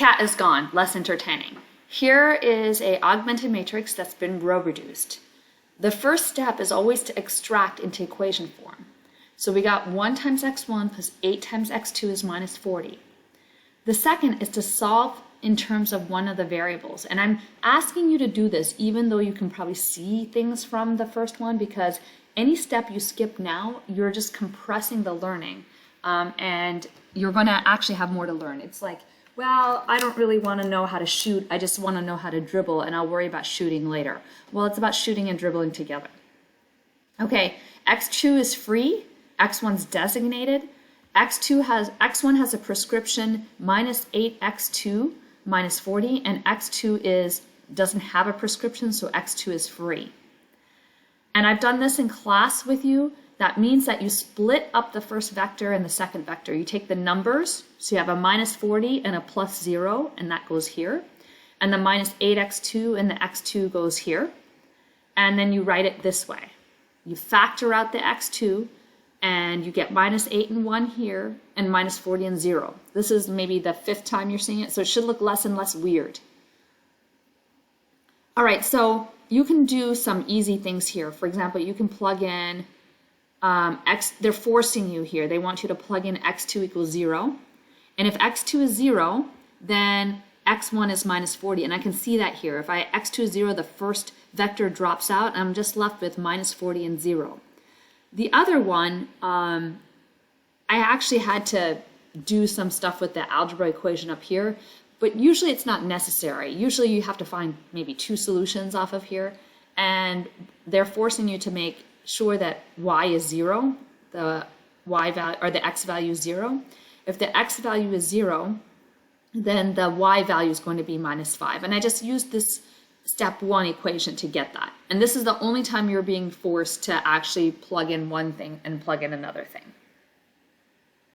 cat is gone, less entertaining. Here is a augmented matrix that's been row reduced. The first step is always to extract into equation form. So we got 1 times x1 plus 8 times x2 is minus 40. The second is to solve in terms of one of the variables. And I'm asking you to do this even though you can probably see things from the first one, because any step you skip now, you're just compressing the learning. And you're going to actually have more to learn. It's like, well, I don't really want to know how to shoot. I just want to know how to dribble, and I'll worry about shooting later. Well, it's about shooting and dribbling together. Okay, x2 is free. x1's designated. x1 has a prescription minus 8x2 minus 40, and x2 doesn't have a prescription, so x2 is free. And I've done this in class with you. That means that you split up the first vector and the second vector. You take the numbers, so you have a minus 40 and a plus 0, and that goes here. And the minus 8x2 and the x2 goes here. And then you write it this way. You factor out the x2, and you get minus 8 and 1 here, and minus 40 and 0. This is maybe the 5th time you're seeing it, so it should look less and less weird. All right, so you can do some easy things here. For example, you can plug in they're forcing you here. They want you to plug in x2 equals 0. And if x2 is 0, then x1 is minus 40. And I can see that here. If x2 is 0, the first vector drops out, and I'm just left with minus 40 and 0. The other one, I actually had to do some stuff with the algebra equation up here, but usually it's not necessary. Usually you have to find maybe 2 solutions off of here, and they're forcing you to make sure that y is 0, the y value or the x value is 0. If the x value is 0, then the y value is going to be minus 5. And I just used this step 1 equation to get that. And this is the only time you're being forced to actually plug in one thing and plug in another thing.